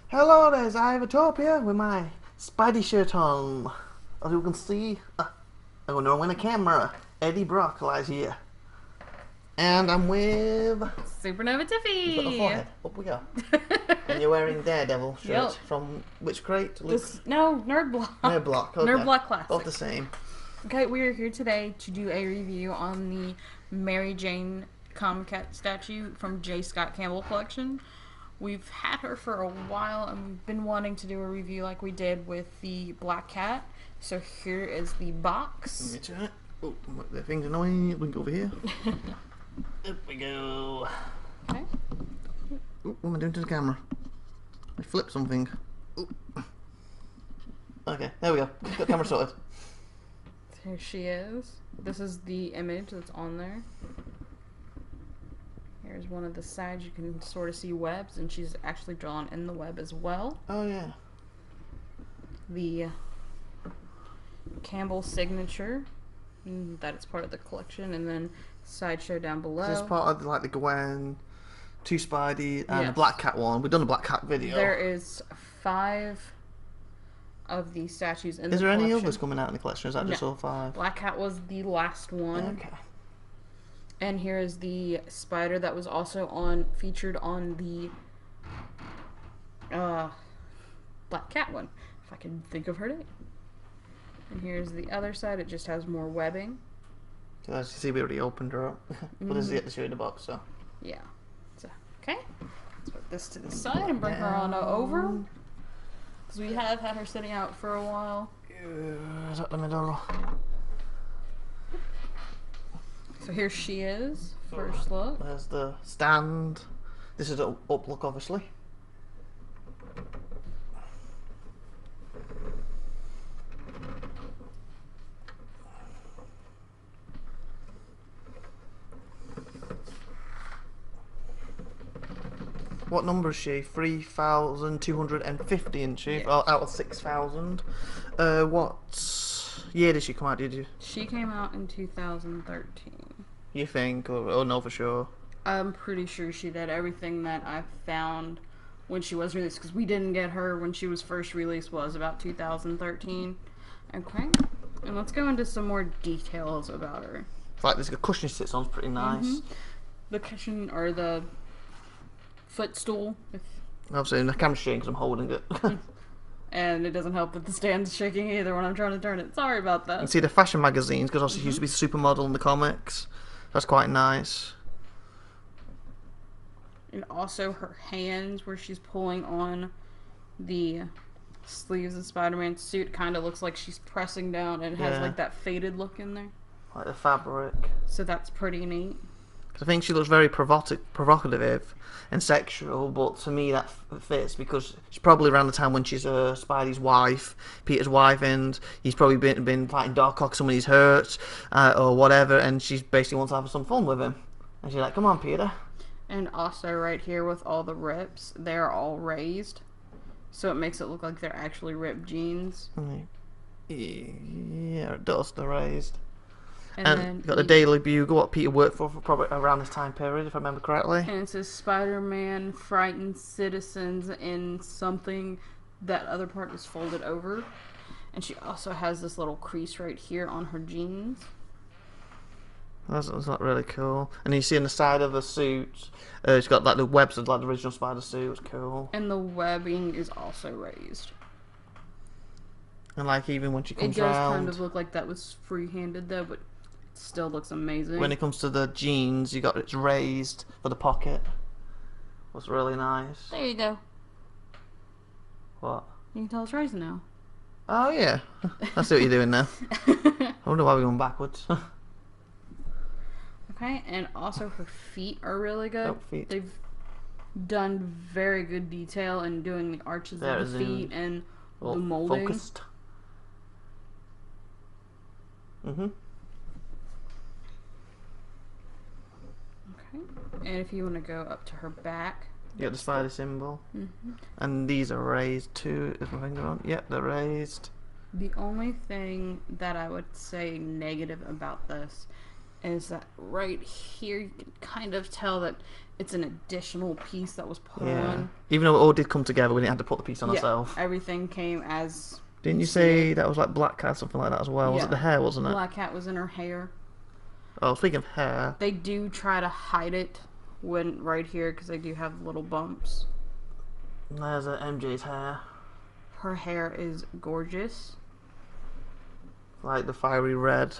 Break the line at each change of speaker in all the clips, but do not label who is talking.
Hello, there's IVATOPIA with my Spidey shirt on. As you can see, I'm going to win a camera. Eddie Brock lies here. And I'm with... He's got the
SupernovaTiffy!
forehead. Up we go. And you're wearing Daredevil shirt
Yep.
from which crate?
No, Nerd Block.
Nerd Block. Okay.
Nerd Block Classic.
Both the same.
Okay, we are here today to do a review on the Mary Jane comic cat statue from J. Scott Campbell collection. We've had her for a while and we've been wanting to do a review like we did with the Black Cat. So here is the box.
Let me turn it. Oh, the thing's annoying. We can go over here. Up we go.
Okay.
Ooh, what am I doing to the camera? I flipped something. Ooh. Okay, there we go. Got the camera sorted.
Here she is. This is the image that's on there. Here's one of the sides. You can sort of see webs, and she's actually drawn in the web as well.
Oh yeah.
The Campbell signature, that it's part of the collection, and then Sideshow down below.
Is this part of like the Gwen, two Spidey, and the
Yes.
Black Cat one? We've done a Black Cat video.
There is 5 of these statues in the
Is there
collection.
any others coming out in the collection? Or is that just
No.
all 5?
Black Cat was the last one.
Okay.
And here is the spider that was also featured on the Black Cat one, if I can think of her name. And here's the other side. It just has more webbing.
So as you see, we already opened her up. But this is yet to show you the box, so.
Yeah. So, okay. Let's put this to the side and bring her on over. Because we have had her sitting out for a while.
Is that the middle?
So here she is. First look.
There's the stand. This is the up look, obviously. What number is she? 3,250, isn't she?
Yes.
Oh, out of 6,000. What year did she come out, did you?
She came out in 2013.
You think? Or no, for sure.
I'm pretty sure she did. Everything that I found when she was released, because we didn't get her when she was first released, was about 2013. Okay. And let's go into some more details about her.
It's like this cushion she sits on is pretty nice.
The cushion, or the footstool,
Obviously, the camera's shaking because I'm holding it. You
and it doesn't help that the stand's shaking either when I'm trying to turn it. Sorry about
can
that.
see the fashion magazines because obviously she used to be a supermodel in the comics. That's quite nice.
And also her hands, where she's pulling on the sleeves of Spider-Man's suit, kind of looks like she's pressing down, and it has
Yeah.
like that faded look in there.
Like the fabric.
So that's pretty neat.
I think she looks very provocative and sexual, but to me that fits because she's probably around the time when she's Spidey's wife, Peter's wife, and he's probably been fighting Doc Ock, somebody's hurt or whatever, and she basically wants to have some fun with him. And she's like, "Come on, Peter."
And also right here with all the rips, they're all raised. So it makes it look like they're actually ripped jeans.
Yeah, it does. They're raised.
And
And
then
got the Daily Bugle, what Peter worked for probably around this time period, if I remember correctly.
And it says Spider-Man frightened citizens in something. That other part is folded over. And she also has this little crease right here on her jeans.
That's not really cool. And you see on the side of the suit, it's got like the webs of like the original Spider suit. It's cool.
And the webbing is also raised.
And like even when she
It
comes
does
round,
kind of look like that was free-handed though, but it still looks amazing.
when it comes to the jeans, you got it's raised for the pocket. What's really nice.
There you go.
What?
You can tell it's raised now.
Oh yeah, I see what you're doing now. I wonder why we're going backwards.
Okay, and also her feet are really good.
Oh, feet.
They've done very good detail in doing the arches
There,
of the feet and
Well,
the molding.
focused.
Okay. And if you want to go up to her back,
You got the spider symbol. And these are raised too, is my finger on? Yep, they're raised.
the only thing that I would say negative about this is that right here you can kind of tell that it's an additional piece that was put on.
Even though it all did come together, we didn't have to put the piece on ourselves.
Everything came as...
Didn't you say that was like Black Cat, something like that as well? Was it the hair, wasn't it?
Black Cat was in her hair.
Oh, speaking of hair...
They do try to hide it when right here, because they do have little bumps.
There's MJ's hair.
Her hair is gorgeous.
Like the fiery red.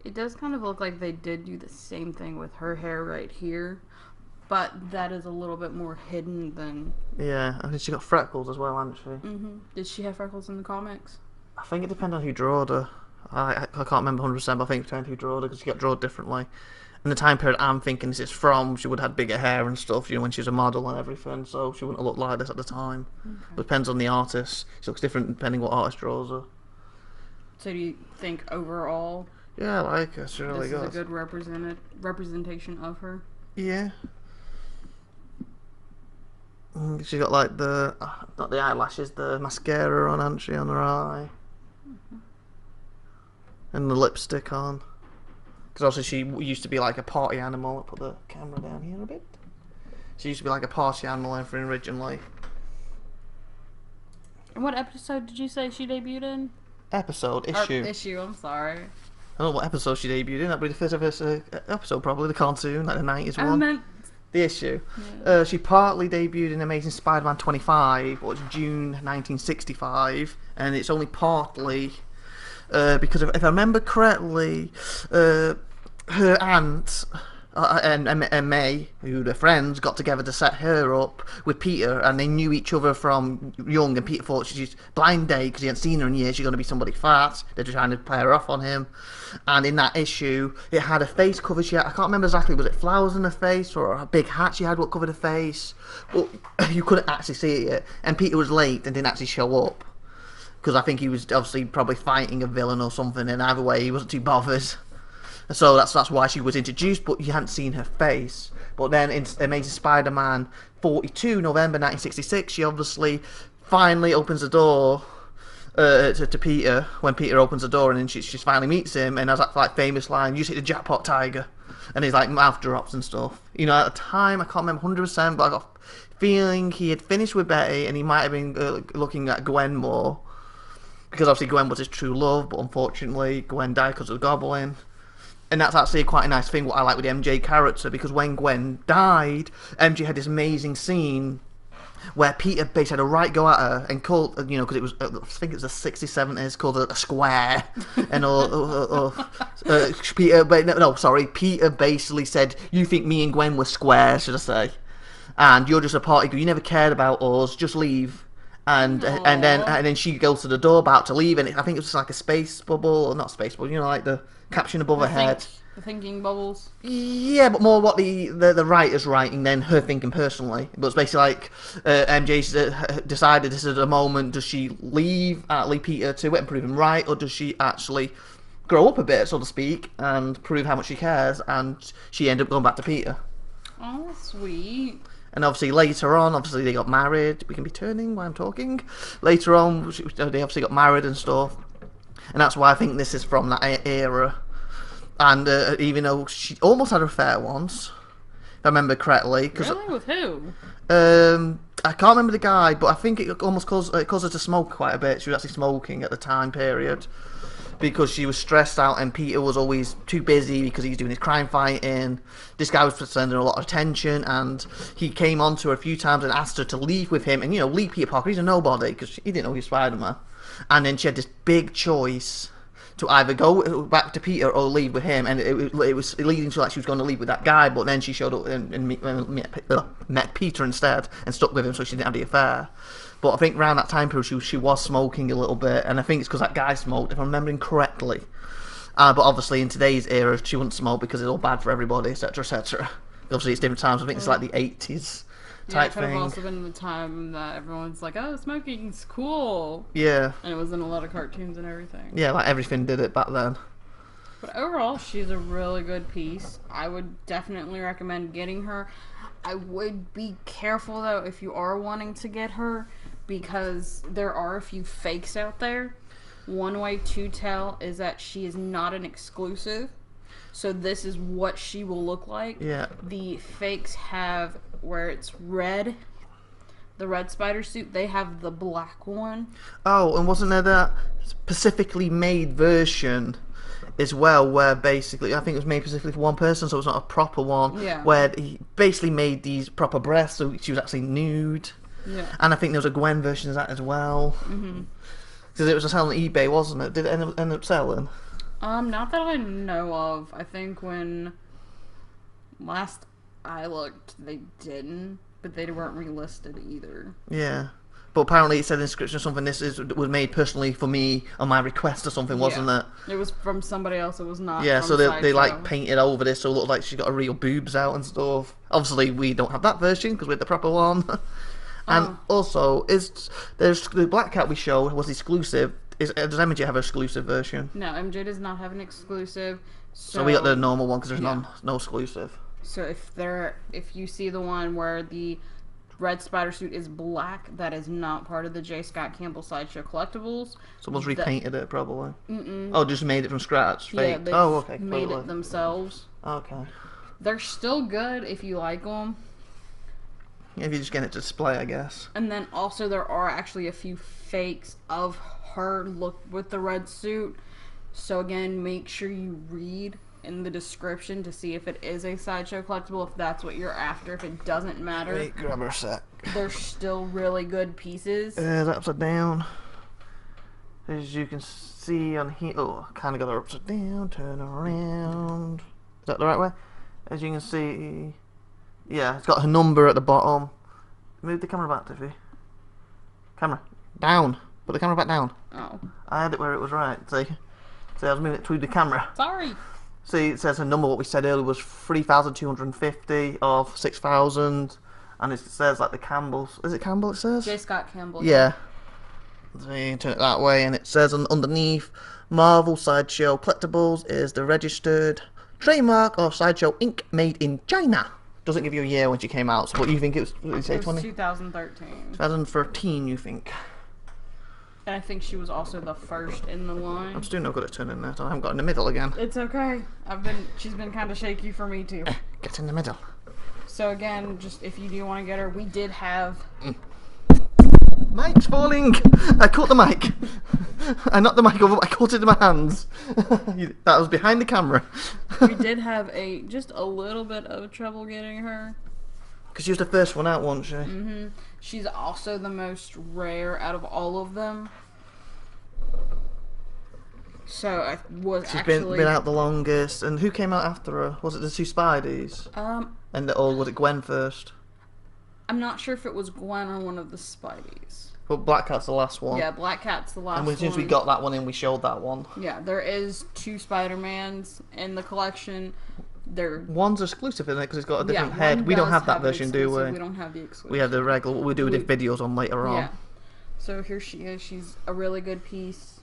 It does kind of look like they did do the same thing with her hair right here, but that is a little bit more hidden than...
Yeah, I think she got freckles as well, hasn't she?
Mm-hmm. Did she have freckles in the comics?
I think it depends on who drew her. I can't remember 100%, but I think it depends who drew her, because she got drawn differently. In the time period I'm thinking this is from, she would have had bigger hair and stuff, you know, when she was a model and everything, so she wouldn't have looked like this at the time. Okay. But it depends on the artist. She looks different depending what artist draws her.
So do you think overall...
Yeah, I like her. She really
This is a good representation of her.
Yeah. She got like the not the eyelashes, the mascara on, hasn't she, on her eye, and the lipstick on. Because also she used to be like a party animal. I'll put the camera down here a bit. She used to be like a party animal and everything originally.
And what episode did you say she debuted in?
Issue.
I'm sorry.
I don't know what episode she debuted in. That'd be the first episode, probably, the cartoon, like the 90s one. The issue. Yeah. She partly debuted in Amazing Spider-Man 25, which was June 1965, and it's only partly because if I remember correctly, her aunt and May, who were friends, got together to set her up with Peter, and they knew each other from young, and Peter thought she's blind date because he hadn't seen her in years, she's going to be somebody fat. They're just trying to play her off on him. And in that issue, it had a face cover. I can't remember exactly, was it flowers in her face or a big hat she had what covered her face? But you couldn't actually see it. And Peter was late and didn't actually show up, because I think he was obviously probably fighting a villain or something, and either way, he wasn't too bothered. So that's why she was introduced, but you hadn't seen her face. But then in Amazing Spider-Man 42, November 1966, she obviously finally opens the door to Peter, when Peter opens the door, and then she finally meets him, and has that like famous line, "You hit the jackpot, Tiger," and his like mouth drops and stuff. You know, at the time, I can't remember 100%, but I got a feeling he had finished with Betty, and he might have been looking at Gwen more, because obviously Gwen was his true love, but unfortunately Gwen died because of the Goblin. And that's actually quite a nice thing, what I like with the MJ character, because when Gwen died, MJ had this amazing scene where Peter basically had a right go at her and called, you know, because it was, I think it was the 60s, 70s, called a square. And Peter basically said, "You think me and Gwen were square, should I say? And you're just a party girl, you never cared about us, just leave." And then she goes to the door about to leave, and I think it was like a space bubble, or not space bubble, you know, like the caption above her head.
The thinking bubbles.
Yeah, but more what the writer's writing than her thinking personally. But it's basically like MJ decided this is a moment. Does she leave Peter to it and prove him right, or does she actually grow up a bit, so to speak, and prove how much she cares? And she ended up going back to Peter.
Oh, that's sweet.
And obviously later on, they got married. We can be turning while I'm talking. Later on, they obviously got married and stuff. And that's why I think this is from that era. And even though she almost had an affair once, if I remember correctly.
Really? With who?
I can't remember the guy, but I think it almost caused her to smoke quite a bit. She was actually smoking at the time period, because she was stressed out, and Peter was always too busy because he was doing his crime fighting. This guy was sending a lot of attention, and he came on to her a few times and asked her to leave with him, and, you know, leave Peter Parker, he's a nobody, because he didn't know he was Spider-Man. And then she had this big choice to either go back to Peter or leave with him, and it was leading to like she was going to leave with that guy, but then she showed up and met Peter instead and stuck with him, so she didn't have the affair. But I think around that time period she was smoking a little bit, and I think it's because that guy smoked, if I'm remembering correctly. But obviously in today's era she wouldn't smoke because it's all bad for everybody, etc, etc. Obviously it's different times. I think it's like the 80s type thing. Yeah, it could have
also been the time that everyone's like, "Oh, smoking's cool."
Yeah.
And it was in a lot of cartoons and everything.
Yeah, like everything did it back then.
But overall, she's a really good piece. I would definitely recommend getting her. I would be careful, though, if you are wanting to get her, because there are a few fakes out there. one way to tell is that she is not an exclusive. So this is what she will look like.
Yeah.
The fakes have where it's red. The red spider suit, they have the black one.
Oh, and wasn't there that specifically made version as well, where basically, I think it was made specifically for one person, so it's not a proper one,
Yeah.
where he basically made these proper breasts, so she was actually nude.
Yeah.
And I think there was a Gwen version of that as well. Because it was selling on eBay, wasn't it? Did it end up selling?
Not that I know of. I think when last I looked, they didn't, but they weren't relisted either.
Yeah. But apparently it said in the description or something, was made personally for me on my request or something, wasn't it?
It was from somebody else. It was not.
Yeah,
from
so they like
Sideshow.
painted over this so it looked like she got a real boobs out and stuff. Obviously, we don't have that version because we're the proper one. And also, there's the Black Cat we showed was exclusive. Does MJ have an exclusive version?
No, MJ does not have an exclusive.
So we got the normal one because there's no exclusive.
So if you see the one where the red spider suit is black, that is not part of the J. Scott Campbell Sideshow collectibles.
Someone's repainted it probably. Oh, just made it from scratch. Fake.
Yeah, they
okay.
made
Completely.
it themselves.
Okay.
They're still good if you like them.
Yeah, if you're just getting it to display, I guess.
And then also there are actually a few fakes of her look with the red suit. So again, make sure you read in the description to see if it is a Sideshow collectible, if that's what you're after. If it doesn't matter,
Wait, grab her a sec.
they're still really good pieces.
It's upside down. As you can see on here, oh, I kind of got her upside down. Turn around. Is that the right way? As you can see, yeah, it's got her number at the bottom. Move the camera back, Tiffy. Camera down. Put the camera back down.
Oh,
I had it where it was right. See, I was moving it through the camera.
sorry.
See, it says her number. What we said earlier was 3,250 of 6,000, and it says like the Campbell's. Is it Campbell? It says.
J. Scott Campbell.
Yeah. So you can turn it that way, and it says underneath, Marvel Sideshow Collectibles is the registered trademark of Sideshow Inc. made in China. Doesn't give you a year when she came out. So what you think it was? What did you say,
It was
20?
2013.
2013, you think?
And I think she was also the first in the line.
I'm still not good at turning that. I haven't got in the middle again.
It's okay. She's been kind of shaky for me too.
Get in the middle.
So again, just if you do want to get her, we did have.
Mic's falling! I caught the mic. I knocked the mic over, but I caught it in my hands. That was behind the camera.
We did have just a little bit of trouble getting her.
Because she was the first one out, wasn't she?
She's also the most rare out of all of them. So I was
She's
actually
been out the longest. And who came out after her? Was it the two Spideys? Or was it Gwen first?
I'm not sure if it was Gwen or one of the Spideys.
But Black Cat's the last one.
Yeah, Black Cat's the last
And
one.
as soon as we got that one in, we showed that one.
Yeah, there is 2 Spider-Mans in the collection. They're
One's exclusive, isn't it? Because it's got a different
one
head. We don't
does
have that
an
version, do
exclusive.
we?
We don't have the exclusive.
We have the regular. We'll do the videos on later on.
Yeah. So here she is. She's a really good piece.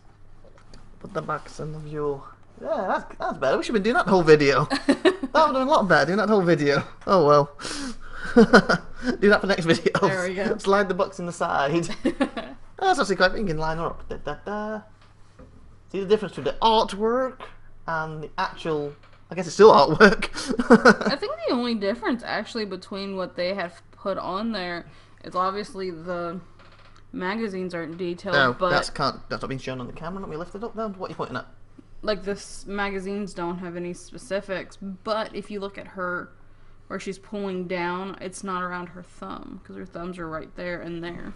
Put the backs in the view. Yeah, that's better. We should have been doing that the whole video. That would have been a lot better, doing that whole video. Oh well. Do that for next video.
There we go.
Slide the box in the side. That's actually quite. You can line her up. Da, da, da. See the difference between the artwork and the actual. I guess it's still artwork.
I think the only difference actually between what they have put on there is obviously the magazines aren't detailed,
No,
but
that's not being shown on the camera. Let me lift it up then. What are you pointing at?
like the magazines don't have any specifics. But if you look at her, where she's pulling down, it's not around her thumb because her thumbs are right there and there.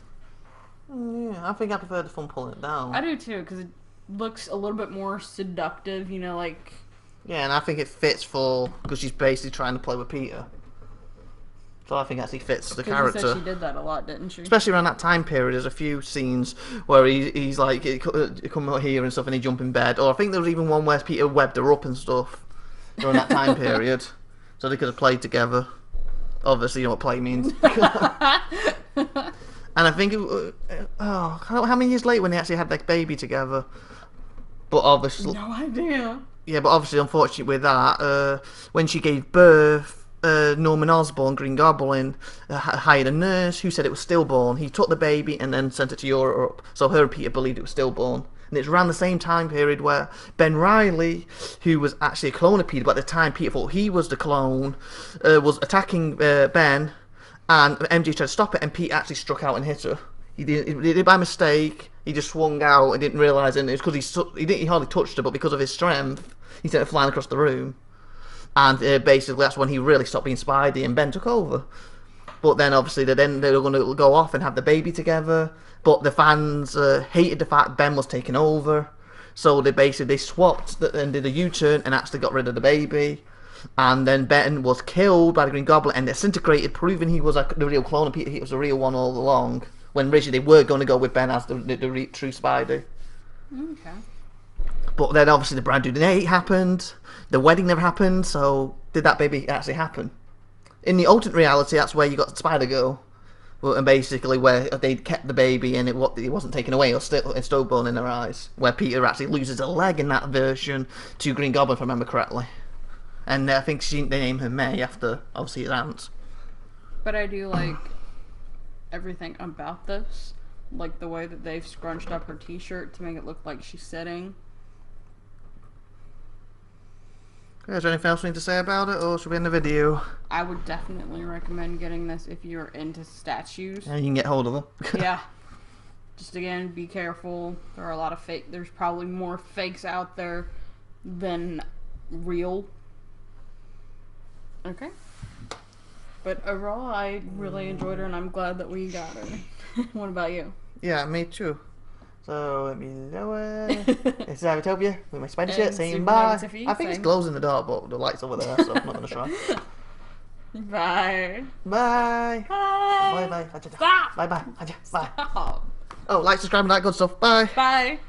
Yeah, I think I prefer the fun pulling it down.
I do too because it looks a little bit more seductive. You know, like.
Yeah, and I think it fits because she's basically trying to play with Peter. So I think it actually fits the character.
You said she did that a lot, didn't she?
Especially around that time period, there's a few scenes where he's like, come out here and stuff, and he jump in bed. Or I think there was even one where Peter webbed her up and stuff during that time period, so they could have played together. Obviously, you know what play means. And I think, how many years later when they actually had their baby together? But obviously,
No idea.
yeah, but obviously, unfortunately with that, when she gave birth, Norman Osborn, Green Goblin, hired a nurse who said it was stillborn. He took the baby and then sent it to Europe, so her and Peter believed it was stillborn. And it's around the same time period where Ben Riley, who was actually a clone of Peter, but at the time Peter thought he was the clone, was attacking Ben, and MJ tried to stop it, and Pete actually struck out and hit her. He did it by mistake. He just swung out and didn't realise it. And it was because he hardly touched her, but because of his strength, he sent her flying across the room. And basically, that's when he really stopped being Spidey, and Ben took over. But then, obviously, they were going to go off and have the baby together. But the fans hated the fact Ben was taking over, so they swapped and did a U-turn and actually got rid of the baby. And then Ben was killed by the Green Goblin and disintegrated, proving he was the real clone and Peter was the real one all along. When originally they were going to go with Ben as the true Spidey.
Okay.
But then obviously the brand new date happened, the wedding never happened, so did that baby actually happen? In the alternate reality, that's where you got Spider-Girl, and basically where they kept the baby and it wasn't taken away, or stillborn in their eyes, where Peter actually loses a leg in that version to Green Goblin, if I remember correctly. And I think they named her May after, obviously, his aunt.
But I do like everything about this. Like the way that they've scrunched up her t-shirt to make it look like she's sitting.
Is there anything else we need to say about it, or should we end the video?
I would definitely recommend getting this if you're into statues.
And you can get hold of them.
Yeah. Just again, be careful. There are a lot of fake. There's probably more fakes out there than real. Okay. But overall, I really enjoyed her, and I'm glad that we got her. What about you?
Yeah, me too. So let me know it. It's IVATOPIA with my spider shit saying bye. I think it's glows in the dark, but the light's over there, so I'm not gonna try.
Bye.
Bye.
Bye.
Bye bye.
Stop.
Bye bye. Bye.
Stop.
Oh, like, subscribe, and that good stuff. Bye.
Bye.